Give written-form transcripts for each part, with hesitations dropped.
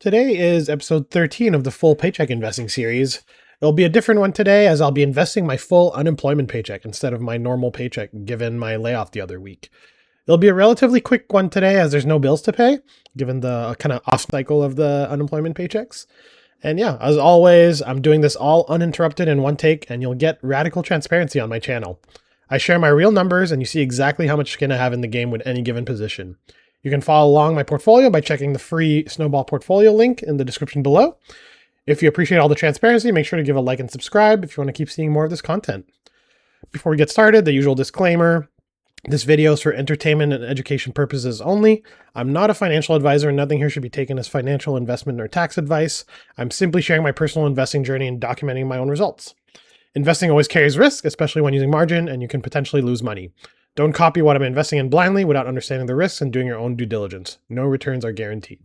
Today is episode 13 of the full paycheck investing series. It'll be a different one today as I'll be investing my full unemployment paycheck instead of my normal paycheck given my layoff the other week. It'll be a relatively quick one today as there's no bills to pay, given the kind of off cycle of the unemployment paychecks. And yeah, as always, I'm doing this all uninterrupted in one take and you'll get radical transparency on my channel. I share my real numbers and you see exactly how much skin I have in the game with any given position. You can follow along my portfolio by checking the free Snowball portfolio link in the description below. If you appreciate all the transparency, make sure to give a like and subscribe if you want to keep seeing more of this content. Before we get started, the usual disclaimer. This video is for entertainment and education purposes only. I'm not a financial advisor and nothing here should be taken as financial investment or tax advice. I'm simply sharing my personal investing journey and documenting my own results. Investing always carries risk, especially when using margin, and you can potentially lose money. Don't copy what I'm investing in blindly without understanding the risks and doing your own due diligence. No returns are guaranteed.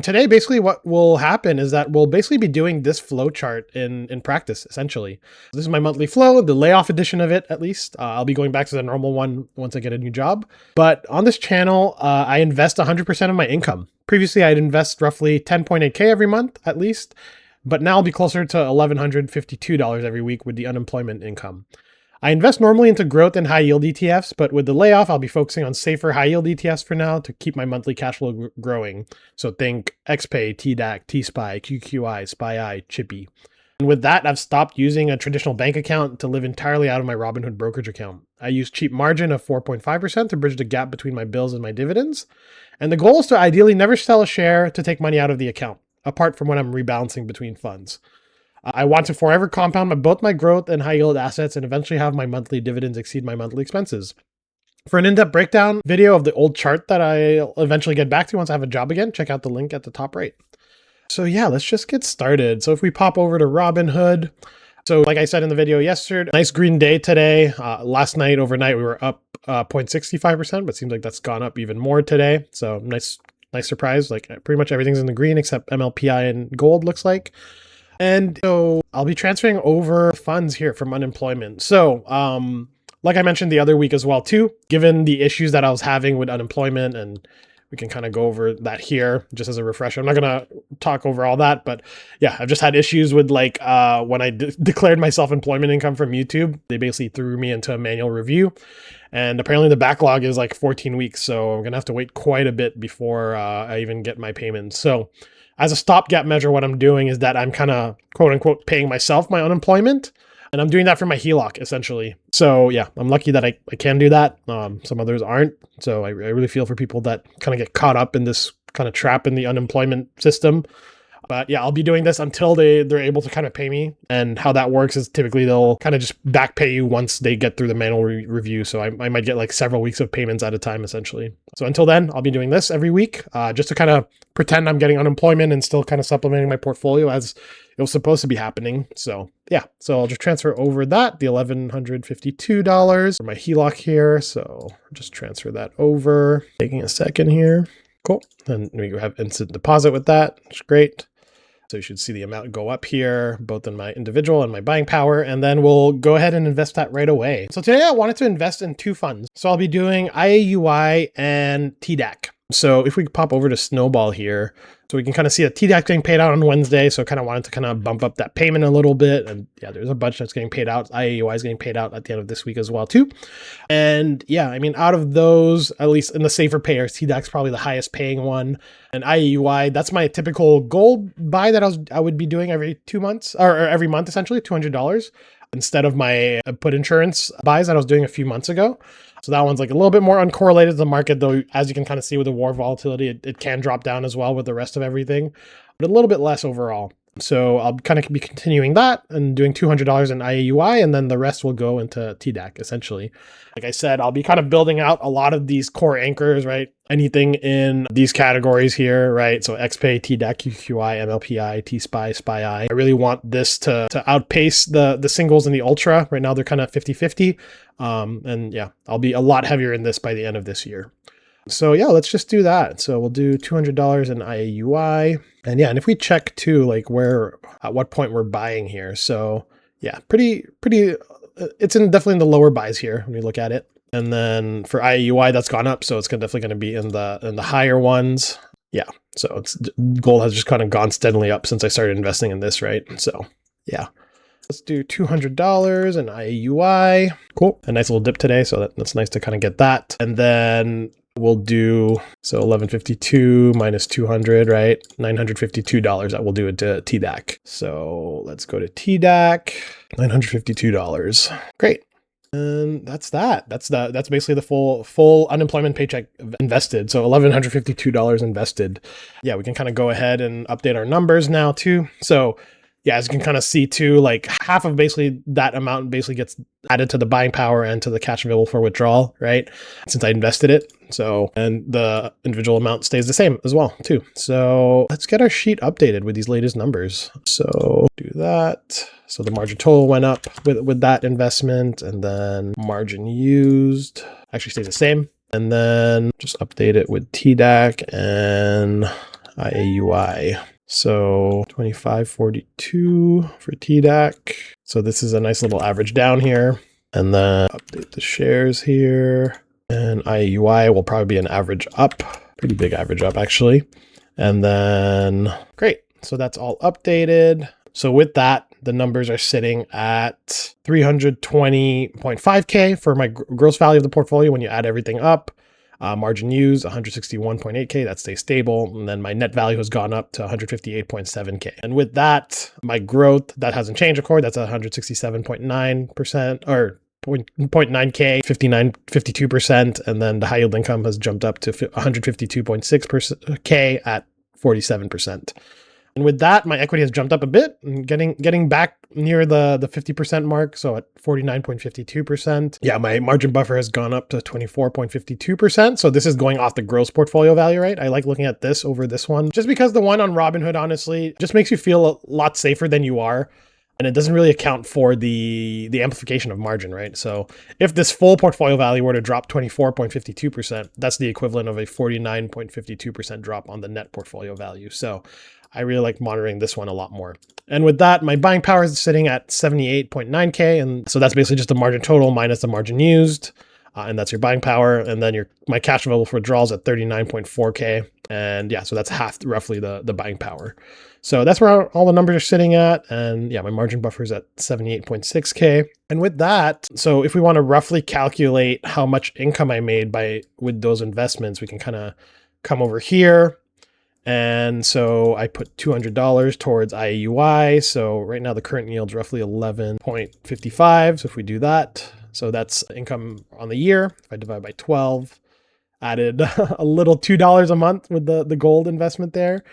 Today, basically what will happen is that we'll basically be doing this flow chart in practice, essentially. This is my monthly flow, the layoff edition of it, at least. I'll be going back to the normal one once I get a new job. But on this channel, I invest 100% of my income. Previously, I'd invest roughly 10.8K every month, at least. But now I'll be closer to $1,152 every week with the unemployment income. I invest normally into growth and high yield ETFs, but with the layoff, I'll be focusing on safer high yield ETFs for now to keep my monthly cash flow growing. So think XPay, TDAQ, TSPY, QQI, SPY, Chippy. And with that, I've stopped using a traditional bank account to live entirely out of my Robinhood brokerage account. I use cheap margin of 4.5% to bridge the gap between my bills and my dividends. And the goal is to ideally never sell a share to take money out of the account, apart from when I'm rebalancing between funds. I want to forever compound both my growth and high yield assets and eventually have my monthly dividends exceed my monthly expenses. For an in-depth breakdown video of the old chart that I'll eventually get back to once I have a job again, check out the link at the top right. So yeah, let's just get started. So if we pop over to Robinhood, so like I said in the video yesterday, nice green day today. Last night, overnight, we were up 0.65%, but seems like that's gone up even more today. So nice surprise. Like pretty much everything's in the green except MLPI and gold looks like. And so I'll be transferring over funds here from unemployment. So like I mentioned the other week as well too, given the issues that I was having with unemployment, and we can kind of go over that here just as a refresher. I'm not going to talk over all that, but yeah, I've just had issues with like when I declared my self-employment income from YouTube, they basically threw me into a manual review. And apparently the backlog is like 14 weeks. So I'm going to have to wait quite a bit before I even get my payments. So as a stopgap measure, what I'm doing is that I'm kind of quote unquote paying myself my unemployment, and I'm doing that for my HELOC essentially. So yeah, I'm lucky that I can do that. Some others aren't. So I really feel for people that kind of get caught up in this kind of trap in the unemployment system. But yeah, I'll be doing this until they're able to kind of pay me. And how that works is typically they'll kind of just back pay you once they get through the manual review. So I might get like several weeks of payments at a time, essentially. So until then, I'll be doing this every week just to kind of pretend I'm getting unemployment and still kind of supplementing my portfolio as it was supposed to be happening. So yeah, so I'll just transfer over that, the $1,152 for my HELOC here. So I'll just transfer that over. Taking a second here. Cool. And we have instant deposit with that, which is great. So you should see the amount go up here, both in my individual and my buying power, and then we'll go ahead and invest that right away. So today I wanted to invest in two funds. So I'll be doing IAUI and TDAQ. So if we pop over to Snowball here, so we can kind of see that TDAQ getting paid out on Wednesday. So I kind of wanted to kind of bump up that payment a little bit. And yeah, there's a bunch that's getting paid out. IAUI is getting paid out at the end of this week as well too. And yeah, I mean, out of those, at least in the safer payers, TDAQ is probably the highest paying one. And IAUI, that's my typical gold buy that I would be doing every 2 months or every month, essentially $200 instead of my put insurance buys that I was doing a few months ago. So that one's like a little bit more uncorrelated to the market, though, as you can kind of see with the war volatility, it can drop down as well with the rest of everything, but a little bit less overall. So I'll kind of be continuing that and doing $200 in IAUI, and then the rest will go into TDAQ, essentially. Like I said, I'll be kind of building out a lot of these core anchors, right? Anything in these categories here, right? So XPay, TDAQ, QQI, MLPI, TSPY, SPY. I really want this to outpace the singles and the ultra. Right now, they're kind of 50-50. And yeah, I'll be a lot heavier in this by the end of this year. So yeah, let's just do that. So we'll do $200 in IAUI. And yeah, and if we check too, like at what point we're buying here. So yeah, pretty, it's definitely in the lower buys here when we look at it. And then for IAUI, that's gone up. So it's definitely going to be in the higher ones. Yeah. So gold has just kind of gone steadily up since I started investing in this, right? So yeah. Let's do $200 in IAUI. Cool. A nice little dip today. So that's nice to kind of get that. And then we'll do, so 1152 minus 200, right? $952. That will do it to TDAQ. So let's go to TDAQ, $952. Great. And that's that. That's basically the full unemployment paycheck invested. So $1,152 invested. Yeah, we can kind of go ahead and update our numbers now too. So yeah, as you can kind of see too, like half of basically that amount basically gets added to the buying power and to the cash available for withdrawal, right? Since I invested it. So, and the individual amount stays the same as well too. So let's get our sheet updated with these latest numbers. So do that. So the margin total went up with that investment, and then margin used actually stays the same. And then just update it with TDAQ and IAUI. So 2542 for TDAQ. So this is a nice little average down here. And then update the shares here. And IAUI will probably be an average up. Pretty big average up actually. And then great. So that's all updated. So with that, the numbers are sitting at 320.5K for my gross value of the portfolio when you add everything up. Margin used 161.8K, that stays stable. And then my net value has gone up to 158.7K. And with that, my growth, that hasn't changed, of course, that's 167.9% or 0.9K, 52%. And then the high yield income has jumped up to 152.6K at 47%. And with that, my equity has jumped up a bit and getting back near the 50% mark. So at 49.52%. Yeah, my margin buffer has gone up to 24.52%. So this is going off the gross portfolio value, right? I like looking at this over this one just because the one on Robinhood, honestly, just makes you feel a lot safer than you are. And it doesn't really account for the amplification of margin, right? So if this full portfolio value were to drop 24.52%, that's the equivalent of a 49.52% drop on the net portfolio value. So I really like monitoring this one a lot more. And with that, my buying power is sitting at 78.9K. And so that's basically just the margin total minus the margin used. And that's your buying power. And then my cash available for withdrawals at 39.4K. And yeah, so that's half roughly the buying power. So that's where all the numbers are sitting at. And yeah, my margin buffer is at 78.6K. And with that, so if we want to roughly calculate how much income I made with those investments, we can kind of come over here. And so I put $200 towards IAUI. So right now the current yield is roughly 11.55. So if we do that, so that's income on the year. If I divide by 12, added a little $2 a month with the gold investment there.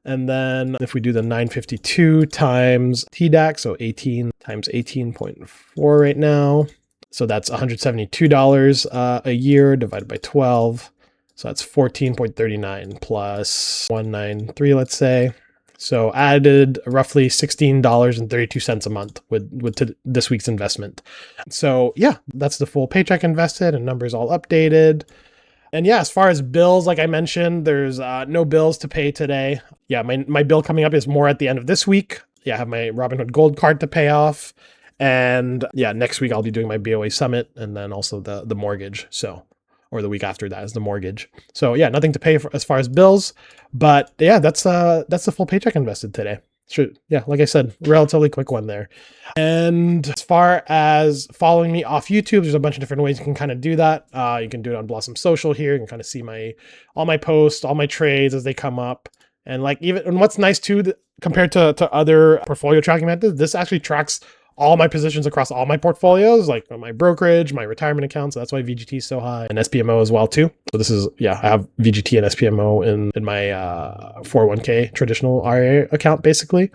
And then if we do the 952 times TDAQ, so 18 times 18.4 right now. So that's $172 a year divided by 12. So that's 14.39 plus 193, let's say. So added roughly $16.32 a month with this week's investment. So yeah, that's the full paycheck invested and numbers all updated. And yeah, as far as bills, like I mentioned, there's no bills to pay today. Yeah, my bill coming up is more at the end of this week. Yeah, I have my Robinhood Gold card to pay off. And yeah, next week I'll be doing my BOA Summit and then also the mortgage. So, or the week after that is the mortgage. So yeah, nothing to pay for as far as bills. But yeah, that's the full paycheck invested today. Sure. Yeah, like I said, relatively quick one there. And as far as following me off YouTube, there's a bunch of different ways you can kind of do that. You can do it on Blossom Social here. You can kind of see all my posts, all my trades as they come up. And what's nice too, compared to other portfolio tracking methods, this actually tracks all my positions across all my portfolios, like my brokerage, my retirement accounts. So that's why VGT is so high, and SPMO as well too. So this is, yeah, I have VGT and SPMO in my 401k traditional RIA account, basically.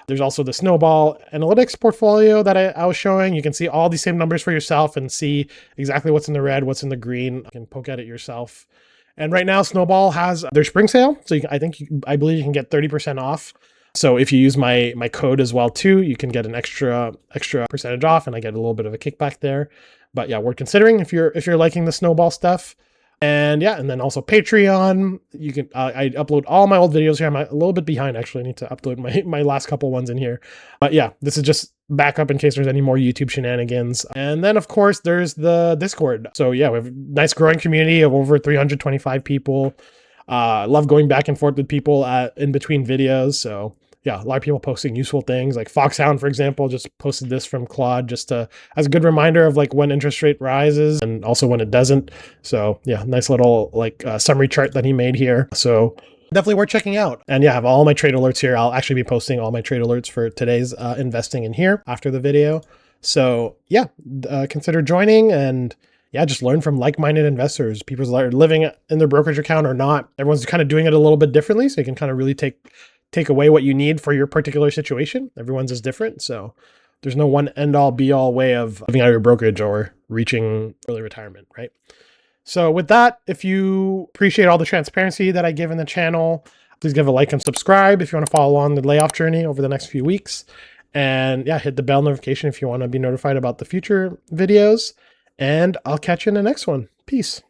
There's also the Snowball analytics portfolio that I was showing. You can see all these same numbers for yourself and see exactly what's in the red, what's in the green. You can poke at it yourself. And right now, Snowball has their spring sale. So I believe you can get 30% off. So if you use my code as well too, you can get an extra percentage off, and I get a little bit of a kickback there. But yeah, worth considering if you're liking the Snowball stuff. And yeah, and then also Patreon. You can I upload all my old videos here. I'm a little bit behind actually. I need to upload my last couple ones in here. But yeah, this is just backup in case there's any more YouTube shenanigans. And then of course there's the Discord. So yeah, we have a nice growing community of over 325 people. I love going back and forth with people in between videos. So yeah, a lot of people posting useful things like Foxhound, for example, just posted this from Claude just as a good reminder of like when interest rate rises and also when it doesn't. So yeah, nice little like summary chart that he made here. So definitely worth checking out. And yeah, I have all my trade alerts here. I'll actually be posting all my trade alerts for today's investing in here after the video. So yeah, consider joining and yeah, just learn from like-minded investors, people that are living in their brokerage account or not. Everyone's kind of doing it a little bit differently. So you can kind of really take away what you need for your particular situation. Everyone's is different. So there's no one end all be all way of living out of your brokerage or reaching early retirement, right? So with that, if you appreciate all the transparency that I give in the channel, please give a like and subscribe if you want to follow along the layoff journey over the next few weeks. And yeah, hit the bell notification if you want to be notified about the future videos. And I'll catch you in the next one. Peace.